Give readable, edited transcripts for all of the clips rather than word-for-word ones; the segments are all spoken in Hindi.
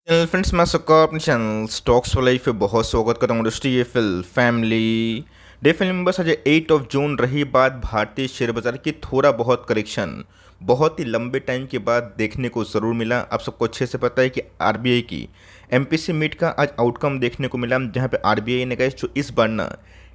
चैनल फ्रेंड्स, मैं सबका अपने चैनल स्टॉक्स फॉर लाइफ पे बहुत स्वागत करता हूँ। दोस्तों, ये फिल फैमिली डे फिल्म मेंबर्स, आज 8 जून रही बात भारतीय शेयर बाजार की थोड़ा बहुत करेक्शन बहुत ही लंबे टाइम के बाद देखने को ज़रूर मिला। आप सबको अच्छे से पता है कि आरबीआई की एमपीसी मीट का आज आउटकम देखने को मिला, जहाँ पे आरबीआई ने कहा जो इस बार ना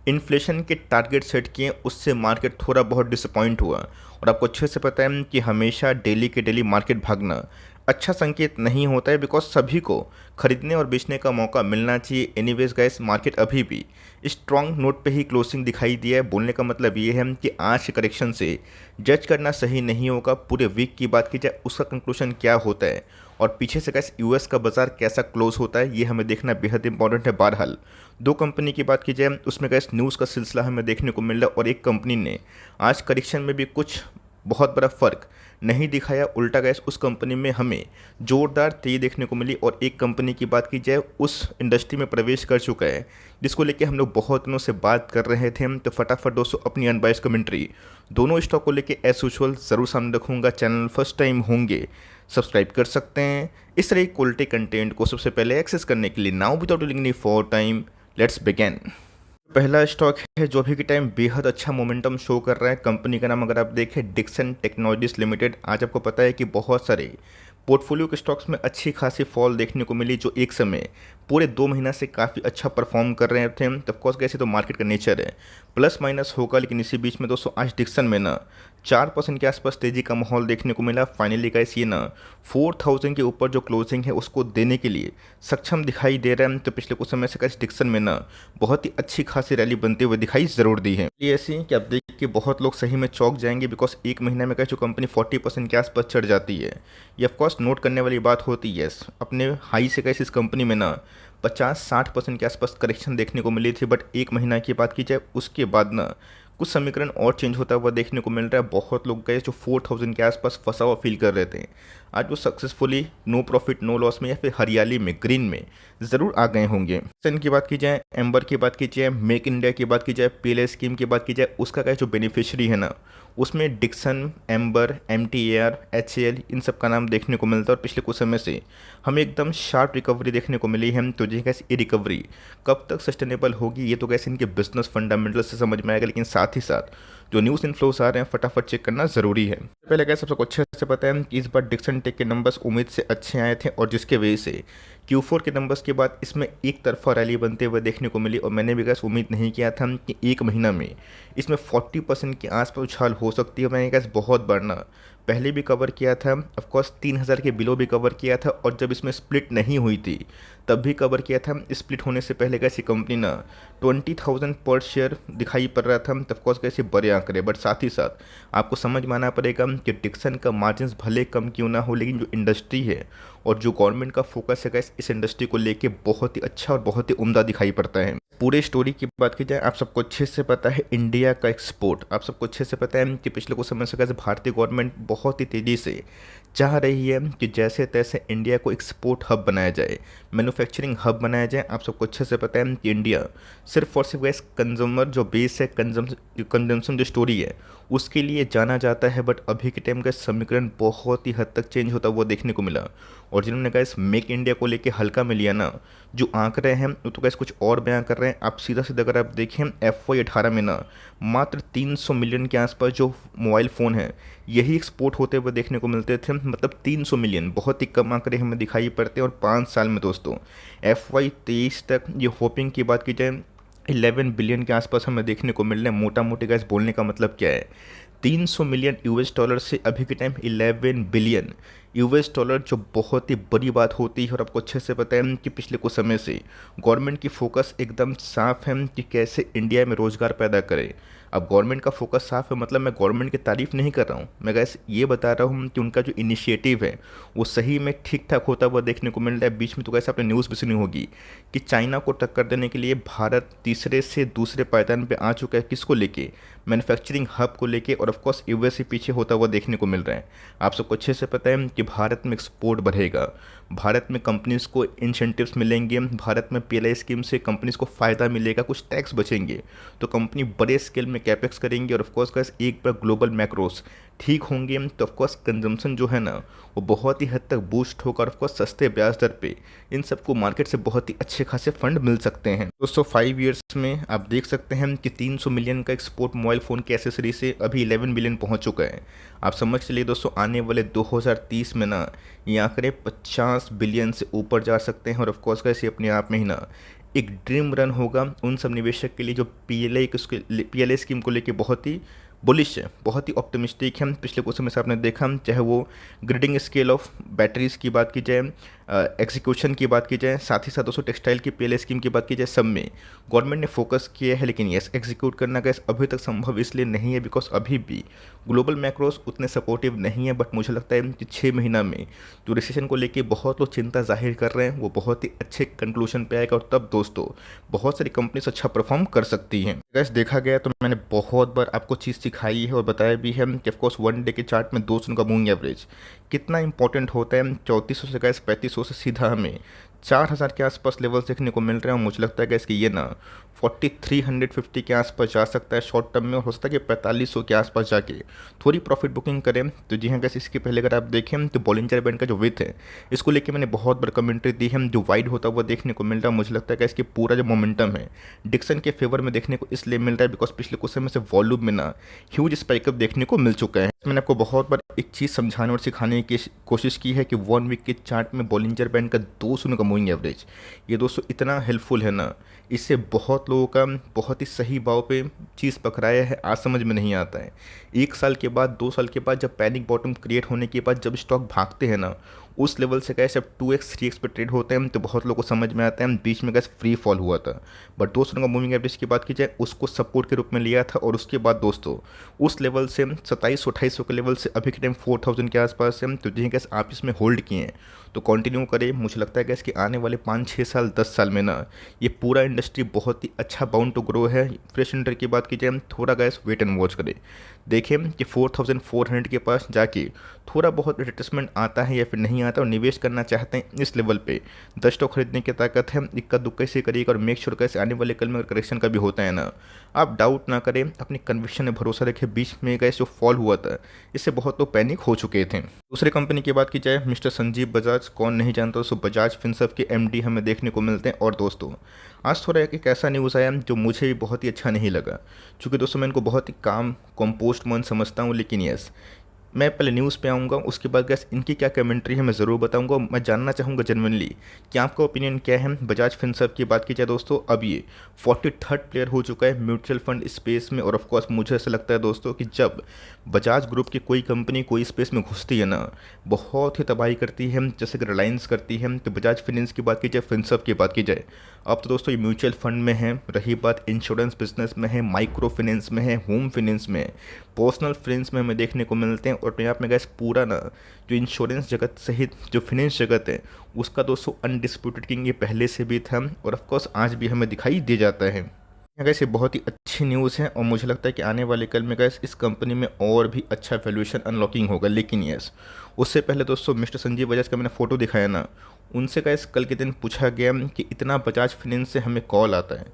इन्फ्लेशन के टारगेट सेट किए उससे मार्केट थोड़ा बहुत डिसअपॉइंट हुआ। और आपको अच्छे से पता है कि हमेशा डेली के डेली मार्केट भागना अच्छा संकेत नहीं होता है, बिकॉज सभी को खरीदने और बेचने का मौका मिलना चाहिए। एनीवेज गाइस, मार्केट अभी भी स्ट्रॉन्ग नोट पे ही क्लोजिंग दिखाई दिया है। बोलने का मतलब ये है कि आज के करेक्शन से जज करना सही नहीं होगा। पूरे वीक की बात की जाए उसका कंक्लूजन क्या होता है और पीछे से गाइस यूएस का बाजार कैसा क्लोज होता है, ये हमें देखना बेहद इंपॉर्टेंट है। बहरहाल दो कंपनी की बात की जाए उसमें गाइस न्यूज़ का सिलसिला हमें देखने को मिल रहा है, और एक कंपनी ने आज करेक्शन में भी कुछ बहुत बड़ा फर्क नहीं दिखाया। उल्टा गैस उस कंपनी में हमें जोरदार तेजी देखने को मिली। और एक कंपनी की बात की जाए उस इंडस्ट्री में प्रवेश कर चुका है जिसको लेके हम लोग बहुत दिनों से बात कर रहे थे। तो फटाफट दोस्तों अपनी अनबाइस्ड कमेंट्री दोनों स्टॉक को लेके एज यूजुअल ज़रूर सामने रखूँगा। चैनल फर्स्ट टाइम होंगे सब्सक्राइब कर सकते हैं इस तरह की क्वालिटी कंटेंट को सबसे पहले एक्सेस करने के लिए। Now without delaying for time, let's begin. पहला स्टॉक है जो अभी के टाइम बेहद अच्छा मोमेंटम शो कर रहा है। कंपनी का नाम अगर आप देखें डिक्सन टेक्नोलॉजीज लिमिटेड। आज आपको पता है कि बहुत सारे पोर्टफोलियो के स्टॉक्स में अच्छी खासी फॉल देखने को मिली, जो एक समय पूरे 2 महीना से काफ़ी अच्छा परफॉर्म कर रहे थे। ऑफ कोर्स कैसे तो मार्केट का नेचर है, प्लस माइनस होगा, लेकिन इसी बीच में दोस्तों आज डिक्सन में ना 4% के आसपास तेज़ी का माहौल देखने को मिला। फाइनली गाइस ये ना 4000 के ऊपर जो क्लोजिंग है उसको देने के लिए सक्षम दिखाई दे रहा है। तो पिछले कुछ समय से गाइस डिक्सन में ना बहुत ही अच्छी खासी रैली बनते हुए दिखाई ज़रूर दी है। ये ऐसी कि आप देख के बहुत लोग सही में चौंक जाएंगे, बिकॉज एक महीने में गाइस जो कंपनी 40% के आसपास चढ़ जाती है, ये ऑफकोर्स नोट करने वाली बात होती है। अपने हाई से गाइस इस कंपनी में ना 50-60% के आसपास करेक्शन देखने को मिली थी, बट एक महीना की बात की जाए उसके बाद ना कुछ समीकरण और चेंज होता हुआ देखने को मिल रहा है। बहुत लोग गए जो 4000 के आसपास फंसा हुआ फील कर रहे थे, आज वो successfully no profit no loss में या फिर हरियाली में ग्रीन में ज़रूर आ गए होंगे। सन की बात की जाए, एम्बर की बात की जाए, मेक इंडिया की बात की जाए, पीएलआई स्कीम की बात की जाए, उसका क्या जो बेनिफिशियरी है ना उसमें डिक्सन, एम्बर, एमटीएआर, एचएएल इन सब का नाम देखने को मिलता है। और पिछले कुछ समय से हमें एकदम शार्प रिकवरी देखने को मिली है। तो ये कैसे ये रिकवरी कब तक सस्टेनेबल होगी ये तो कैसे इनके बिजनेस फंडामेंटल से समझ में आएगा, लेकिन साथ ही साथ जो न्यूज़ इन्फ्लोस आ रहे हैं फटाफट चेक करना ज़रूरी है। पहले क्या सबको अच्छे से पता है कि इस बार डिक्सन टेक के नंबर्स उम्मीद से अच्छे आए थे, और जिसके वजह से Q4 के नंबर्स के बाद इसमें एक तरफा रैली बनते हुए देखने को मिली। और मैंने भी गैस उम्मीद नहीं किया था कि एक महीना में इसमें 40% के आसपास उछाल हो सकती है। मैंने गैस बहुत बार ना पहले भी कवर किया था, ऑफकोर्स 3000 के बिलो भी कवर किया था, और जब इसमें स्प्लिट नहीं हुई थी तब भी कवर किया था। स्प्लिट होने से पहले कैसी कंपनी ना 20,000 पर शेयर दिखाई पड़ रहा था, ऑफकोर्स कैसे बड़े आंकड़े। बट साथ ही साथ आपको समझ में आना पड़ेगा कि डिक्सन का मार्जिन भले कम क्यों ना हो, लेकिन जो इंडस्ट्री है और जो गवर्नमेंट का फोकस है गाइस इस इंडस्ट्री को लेके बहुत ही अच्छा और बहुत ही उम्दा दिखाई पड़ता है। पूरे स्टोरी की बात की जाए, आप सबको अच्छे से पता है इंडिया का एक्सपोर्ट, आप सबको अच्छे से पता है कि पिछले कुछ समय से कैसे भारतीय गवर्नमेंट बहुत ही तेज़ी से चाह रही है कि जैसे तैसे इंडिया को एक्सपोर्ट हब बनाया जाए, मैन्युफैक्चरिंग हब बनाया जाए। आप सबको अच्छे से पता है कि इंडिया सिर्फ और सिर्फ गैस कंज्यूमर जो बेस है, कंजम्पशन जो स्टोरी है उसके लिए जाना जाता है। बट अभी के टाइम का समीकरण बहुत ही हद तक चेंज होता हुआ देखने को मिला। और जिन्होंने गैस मेक इंडिया को लेके हल्का में लिया ना, जो आंक रहे हैं वो तो गैस कुछ और बयां कर रहे हैं। आप सीधा सीधा अगर आप देखें FY18 में ना मात्र 300 मिलियन के आसपास जो मोबाइल फ़ोन है यही एक्सपोर्ट होते हुए देखने को मिलते थे। मतलब 300 मिलियन बहुत ही कम आंकड़े हमें दिखाई पड़ते हैं। और 5 साल में दोस्तों FY23 तक ये होपिंग की बात की जाए 11 बिलियन के आसपास हमें देखने को मिल रहे हैं। मोटा मोटी गैस बोलने का मतलब क्या है, 300 मिलियन US डॉलर से अभी के टाइम 11 बिलियन US डॉलर, जो बहुत ही बड़ी बात होती है। और आपको अच्छे से पता है कि पिछले कुछ समय से गवर्नमेंट की फोकस एकदम साफ है कि कैसे इंडिया में रोज़गार पैदा करें। अब गवर्नमेंट का फोकस साफ है, मतलब मैं गवर्नमेंट की तारीफ नहीं कर रहा हूँ, मैं गैस ये बता रहा हूँ कि उनका जो इनिशिएटिव है वो सही में ठीक ठाक होता हुआ देखने को मिल रहा है। बीच में तो कैसे आपने न्यूज़ भी सुनी होगी कि चाइना को टक्कर देने के लिए भारत तीसरे से दूसरे पायदान पे आ चुका है। किसको लेके, मैन्युफैक्चरिंग हब को लेके। और ऑफकोर्स यूएस से पीछे होता हुआ देखने को मिल रहा है। आप सबको अच्छे से पता है कि भारत में एक्सपोर्ट बढ़ेगा, भारत में कंपनीज़ को इंसेंटिव्स मिलेंगे, भारत में पीएलआई स्कीम से कंपनीज़ को फ़ायदा मिलेगा, कुछ टैक्स बचेंगे, तो कंपनी बड़े स्केल में कैपेक्स करेंगे और ऑफकोर्स गैस एक बार ग्लोबल मैक्रोस ठीक होंगे तो ऑफकोर्स कंजम्पशन जो है ना वो बहुत ही हद तक बूस्ट होगा और ऑफकोर्स सस्ते ब्याज दर पे इन सबको मार्केट से बहुत ही अच्छे खासे फंड मिल सकते हैं। दोस्तों 5 ईयर्स में आप देख सकते हैं कि 300 मिलियन का एक्सपोर्ट मोबाइल फ़ोन की एसेसरी से अभी 11 बिलियन पहुंच चुका है। आप समझ चलिए दोस्तों आने वाले 2030 में ना ये आंकड़े 50 बिलियन से ऊपर जा सकते हैं और ऑफकोर्स कैसे अपने आप में ही ना एक ड्रीम रन होगा उन सब निवेशक के लिए जो पीएलआई स्कीम को लेके बहुत ही बुलिश है, बहुत ही ऑप्टिमिस्टिक है। पिछले कुछ समय से आपने देखा चाहे वो ग्रिडिंग स्केल ऑफ बैटरीज की बात की जाए, एग्जीक्यूशन की बात की जाए, साथ ही साथ दोस्तों टेक्सटाइल की पीएलआई स्कीम की बात की जाए, सब में गवर्नमेंट ने फोकस किया है। लेकिन यस एग्जीक्यूट करना गैस अभी तक संभव इसलिए नहीं है बिकॉज अभी भी ग्लोबल मैक्रोस उतने सपोर्टिव नहीं है। बट मुझे लगता है कि 6 महीना में जो रिसेशन को लेके बहुत लोग चिंता जाहिर कर रहे हैं वो बहुत ही अच्छे कंक्लूजन पे आएगा और तब दोस्तों बहुत सारी कंपनीज अच्छा परफॉर्म कर सकती हैं। गैस देखा गया तो मैंने बहुत बार आपको चीज़ सिखाई है और बताया भी है कि ऑफकोर्स 1 डे के चार्ट में 200 का मूविंग एवरेज कितना इंपॉर्टेंट होता है। 3400 से गैस 3500 से सीधा हमें 4000 के आसपास लेवल्स देखने को मिल रहे हैं और मुझे लगता है गैस कि ये ना 4350 के आसपास जा सकता है शॉर्ट टर्म में और हो सकता है कि 4500 के आसपास जाके थोड़ी प्रॉफिट बुकिंग करें। तो जी हाँ गैस इसके पहले अगर आप देखें तो बॉलिंजर बैंड का जो विथ है इसको लेके मैंने बहुत बार कमेंट्री दी है, जो वाइड होता हुआ देखने को मिल रहा है। मुझे लगता है कि इसके पूरा जो मोमेंटम है डिक्सन के फेवर में देखने को इसलिए मिल रहा है बिकॉज पिछले कुछ समय से वॉल्यूम में ना ह्यूज स्पाइकअप देखने को मिल चुका है। मैंने आपको बहुत बार एक चीज़ समझाने और सिखाने की कोशिश की है कि 1 वीक के चार्ट में बॉलिंजर बैंड का 200 का मूविंग एवरेज ये दोस्तों इतना हेल्पफुल है ना, इससे बहुत लोगों का बहुत ही सही भाव पे चीज़ पकड़ाया है। आज समझ में नहीं आता है 1 साल के बाद 2 साल के बाद जब पैनिक बॉटम क्रिएट होने के बाद जब स्टॉक भागते हैं ना उस लेवल से कैसे अब 2x 3x पे ट्रेड होते हैं तो बहुत लोगों को समझ में आता है बीच में कैसे फ्री फॉल हुआ था। बट 200 का मूविंग एवरेज की बात की जाए उसको सपोर्ट के रूप में लिया था और उसके बाद दोस्तों उस लेवल से 2700-2800 के लेवल से अभी के टाइम 4000 के आसपास है। तो जी गैस आप इसमें होल्ड किए हैं तो कंटिन्यू करें। मुझे लगता है गैस कि आने वाले 5-6 साल 10 साल में ना ये पूरा इंडस्ट्री बहुत ही अच्छा बाउंड टू ग्रो है। फ्रेश एंटर की बात की जाए थोड़ा गैस वेट एंड वॉच करें, देखें कि 4400 के पास जाके थोड़ा बहुत रिट्रेसमेंट आता है या फिर नहीं आता और निवेश करना चाहते हैं इस लेवल पे 10 स्टॉक खरीदने की ताकत है। इक्का दुक्का से करिएगा और मेक श्योर कैसे आने वाले कल में अगर करेक्शन का भी होता है ना आप डाउट ना करें, अपनी कन्विक्शन में भरोसा रखें। बीच में गैस जो फॉल हुआ था इससे बहुत लोग पैनिक हो चुके थे। दूसरे कंपनी की बात की जाए मिस्टर संजीव बजाज, कौन नहीं जानता दोस्तों, बजाज फिनसर्व के एमडी हमें देखने को मिलते हैं। और दोस्तों आज थोड़ा एक ऐसा न्यूज़ आया जो मुझे भी बहुत ही अच्छा नहीं लगा, क्योंकि दोस्तों मैं इनको बहुत ही काम कंपोस्ट मन समझता हूँ। लेकिन यस मैं पहले न्यूज़ पे आऊँगा उसके बाद गैस इनकी क्या कमेंट्री है मैं ज़रूर बताऊँगा। मैं जानना चाहूँगा जेन्युइनली कि आपका ओपिनियन क्या है। बजाज फिनसर्व की बात की जाए दोस्तों अब ये 43rd प्लेयर हो चुका है म्यूचुअल फंड स्पेस में और ऑफकोर्स मुझे ऐसा लगता है दोस्तों कि जब बजाज ग्रुप की कोई कंपनी कोई स्पेस में घुसती है ना बहुत ही तबाही करती है। जैसे कि रिलायंस करती है तो बजाज फिनेंस की बात की जाए, फिनसर्व की बात की जाए अब तो दोस्तों ये म्यूचुअल फंड में है, रही बात इंश्योरेंस बिजनेस में है, माइक्रो फाइनेंस में है, होम फाइनेंस में है, पर्सनल फाइनेंस में हमें देखने को मिलते हैं। और अपने आप में गैस पूरा ना जो इंश्योरेंस जगत सहित जो फाइनेंस जगत है उसका दोस्तों अनडिस्प्यूटेड किंग ये पहले से भी था और ऑफकोर्स आज भी हमें दिखाई दे जाता है। गैस ये बहुत ही अच्छी न्यूज़ है और मुझे लगता है कि आने वाले कल में गैस इस कंपनी में और भी अच्छा वैल्यूएशन अनलॉकिंग होगा। लेकिन यस उससे पहले दोस्तों मिस्टर संजीव बजाज का मैंने फ़ोटो दिखाया ना, उनसे गैस कल के दिन पूछा गया कि इतना बजाज फाइनेंस से हमें कॉल आता है,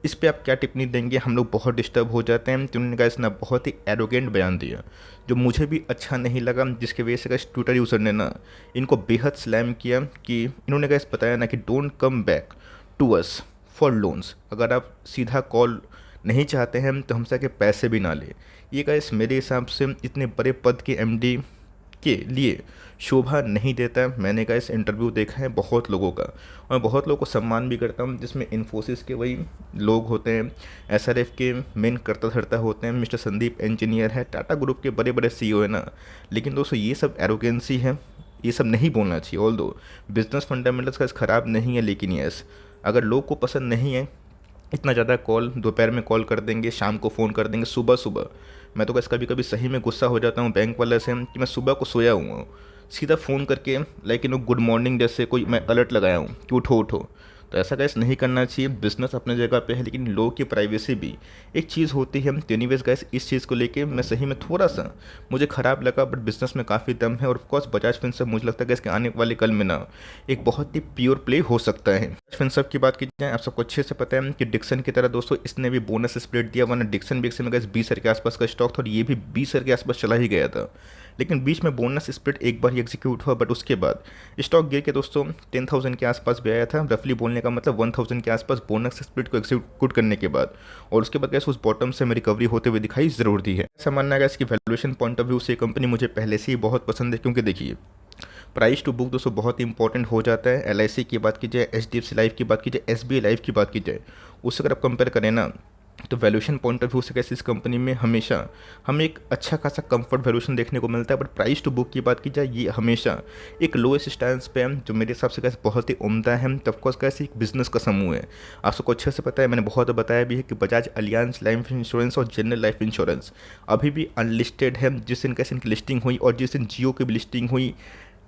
इस पे आप क्या टिप्पणी देंगे। हम लोग बहुत डिस्टर्ब हो जाते हैं। तो उन्होंने गैस ना बहुत ही एरोगेंट बयान दिया जो मुझे भी अच्छा नहीं लगा, जिसके वजह से गैस ट्विटर यूज़र ने ना इनको बेहद स्लैम किया कि इन्होंने गैस बताया ना कि don't come back to us for loans, अगर आप सीधा कॉल नहीं चाहते हैं तो हमसे आके पैसे भी ना ले। ये गैस मेरे हिसाब से इतने बड़े पद के एमडी के लिए शोभा नहीं देता। मैंने गैस इंटरव्यू देखा है बहुत लोगों का और बहुत लोगों को सम्मान भी करता हूँ, जिसमें इन्फोसिस के वही लोग होते हैं, एसआरएफ के मेन करता धरता होते हैं, मिस्टर संदीप इंजीनियर है, टाटा ग्रुप के बड़े बड़े सीईओ है ना। लेकिन दोस्तों ये सब एरोगेंसी है, ये सब नहीं बोलना चाहिए। ऑल दो बिजनेस फंडामेंटल्स का ख़राब नहीं है, लेकिन यस अगर लोग को पसंद नहीं है इतना ज़्यादा कॉल, दोपहर में कॉल कर देंगे, शाम को फ़ोन कर देंगे, सुबह सुबह मैं तो बस कभी कभी सही में गुस्सा हो जाता हूँ बैंक वाले से कि मैं सुबह को सोया हुआ हूँ, सीधा फ़ोन करके लाइक गुड मॉर्निंग जैसे कोई मैं अलर्ट लगाया हूँ कि उठो उठो, तो ऐसा गैस नहीं करना चाहिए। बिजनेस अपने जगह पे है, लेकिन लोगों की प्राइवेसी भी एक चीज़ होती है। तो एनीवेज गैस इस चीज़ को लेके मैं सही में थोड़ा सा मुझे ख़राब लगा, बट बिजनेस में काफ़ी दम है। और ऑफकोर्स बजाज फिनसर्व मुझे लगता है कि इसके आने वाले कल में ना एक बहुत ही प्योर प्ले हो सकता है। बजाज फिनसर्व की बात की जाए, आप सबको अच्छे से पता है कि डिक्सन की तरह दोस्तों इसने भी बोनस स्प्लिट दिया, वरना डिक्सन भी एक समय गैस 20 के आसपास का स्टॉक था और ये भी 20 के आसपास चला ही गया था। लेकिन बीच में बोनस स्प्लिट एक बार ही एग्जीक्यूट हुआ, बट उसके बाद स्टॉक गिर के दोस्तों 10,000 के आसपास भी आया था। रफली बोलने का मतलब 1,000 के आसपास बोनस स्प्लिट को एग्जीक्यूट करने के बाद, और उसके बाद कैसे उस बॉटम से हमें रिकवरी होते हुए दिखाई ज़रूर दी है। ऐसा मानना है इसकी वैल्यूएशन पॉइंट ऑफ व्यू से कंपनी मुझे पहले से ही बहुत पसंद है, क्योंकि देखिए प्राइस टू बुक दोस्तों बहुत ही इंपॉर्टेंट हो जाता है। LIC की बात की जाए, HDFC लाइफ की बात की जाए, SBI लाइफ की बात की जाए, उससे अगर आप कंपेयर करें ना, तो वैल्यूएशन पॉइंट ऑफ व्यू से कैसे इस कंपनी में हमेशा हमें एक अच्छा खासा कंफर्ट वैल्यूएशन देखने को मिलता है। बट प्राइस टू बुक की बात की जाए, ये हमेशा एक लोएस्ट स्टैंड पे है, जो मेरे हिसाब से कैसे बहुत ही उम्दा है। तो ऑफकोर्स कैसे एक बिजनेस का समूह है, आप सबको अच्छे से पता है, मैंने बहुत बताया भी है कि बजाज अलियांज लाइफ इंश्योरेंस और जनरल लाइफ इंश्योरेंस अभी भी अनलिस्टेड है। जिस दिन कैसे इनकी लिस्टिंग हुई और जिस दिन जियो की भी लिस्टिंग हुई,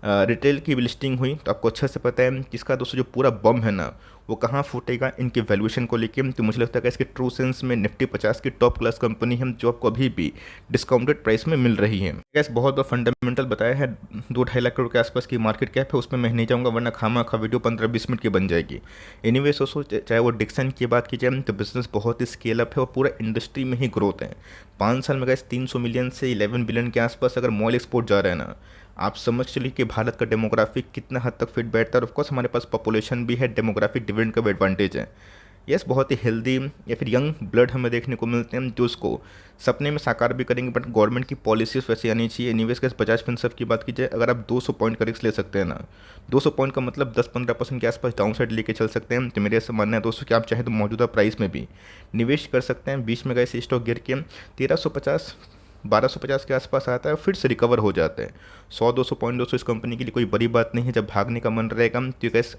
रिटेल की भी लिस्टिंग हुई, तो आपको अच्छे से पता है कि इसका दोस्तों जो पूरा बम है ना, वो कहाँ फूटेगा इनके वैल्यूएशन को लेके। तो मुझे लगता है कि इसके ट्रू सेंस में निफ्टी 50 की टॉप क्लास कंपनी है, जो आपको अभी भी डिस्काउंटेड प्राइस में मिल रही है। गैस बहुत बार फंडामेंटल बताया है, 2-2.5 लाख करोड़ के आसपास की मार्केट कैप है, उसमें मैं नहीं जाऊँगा, वरना खामा खा वीडियो 15-20 मिनट की बन जाएगी। एनीवे दोस्तों, चाहे वो डिक्सन की बात की जाए, तो बिजनेस बहुत ही स्केल अप है और पूरा इंडस्ट्री में ही ग्रोथ है। 5 साल में गैस 300 मिलियन से 11 बिलियन के आसपास अगर मॉल एक्सपोर्ट जा रहा है ना, आप समझ चलिए कि भारत का डेमोग्राफिक कितना हद तक फिट बैठता है। और ऑफकोर्स हमारे पास पॉपुलेशन भी है, डेमोग्राफिक डिविडेंड का भी एडवांटेज है। यस, बहुत ही हेल्दी या फिर यंग ब्लड हमें देखने को मिलते हैं, जो उसको सपने में साकार भी करेंगे। बट गवर्नमेंट की पॉलिसीज वैसी आनी चाहिए। एनीवेज के बजाज फिनसर्व की बात की जाए, अगर आप 200 पॉइंट का रिस्क ले सकते हैं ना, 200 पॉइंट का मतलब 10-15% के आसपास डाउन साइड लेके चल सकते हैं। तो मेरे ऐसा मानना है दोस्तों कि आप चाहे तो मौजूदा प्राइस में भी निवेश कर सकते हैं। बीच में गए स्टॉक गिर के 1350-1250 के आसपास आता है, फिर से रिकवर हो जाता है। 100-200 पॉइंट दोस्तों इस कंपनी के लिए कोई बड़ी बात नहीं है। जब भागने का मन रहेगा तो गैस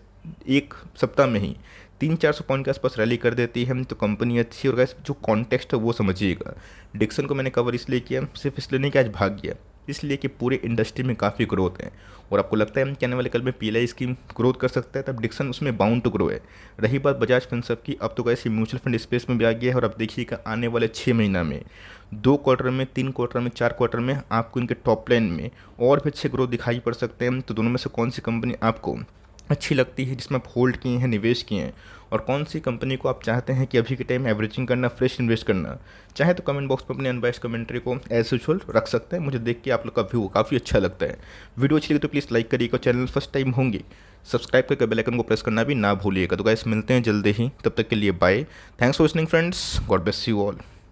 एक सप्ताह में ही 300-400 पॉइंट के आसपास रैली कर देती है, तो कंपनी अच्छी। और गैस जो कॉन्टेक्स्ट है वो समझिएगा। डिक्सन को मैंने कवर इसलिए किया, सिर्फ इसलिए नहीं कि आज भाग गया, इसलिए कि पूरे इंडस्ट्री में काफ़ी ग्रोथ है। और आपको लगता है कि आने वाले कल में PLI स्कीम ग्रोथ कर सकता है, तब डिक्सन उसमें बाउंड टू ग्रो है। रही बात बजाज फिनसर्व की, अब तो कैसे म्यूचुअल फंड स्पेस में भी आ गया है। और अब देखिएगा आने वाले 6 महीना में, 2 क्वार्टर में, 3 क्वार्टर में, 4 क्वार्टर में आपको इनके टॉप लाइन में और भी अच्छे ग्रोथ दिखाई पड़ सकते हैं। तो दोनों में से कौन सी कंपनी आपको अच्छी लगती है, जिसमें आप होल्ड किए हैं, निवेश किए हैं, और कौन सी कंपनी को आप चाहते हैं कि अभी के टाइम एवरेजिंग करना, फ्रेश इन्वेस्ट करना, चाहे तो कमेंट बॉक्स में अपने अनबायस्ड कमेंट्री को एज यूजुअल रख सकते हैं। मुझे देख के आप लोग का व्यू काफ़ी अच्छा लगता है। वीडियो अच्छी लगी तो प्लीज़ लाइक करिएगा, चैनल फर्स्ट टाइम होंगे सब्सक्राइब करके बेल आइकन को प्रेस करना भी ना भूलिएगा। तो गाइस मिलते हैं जल्दी ही, तब तक के लिए bye. Thanks for listening friends, God bless you all.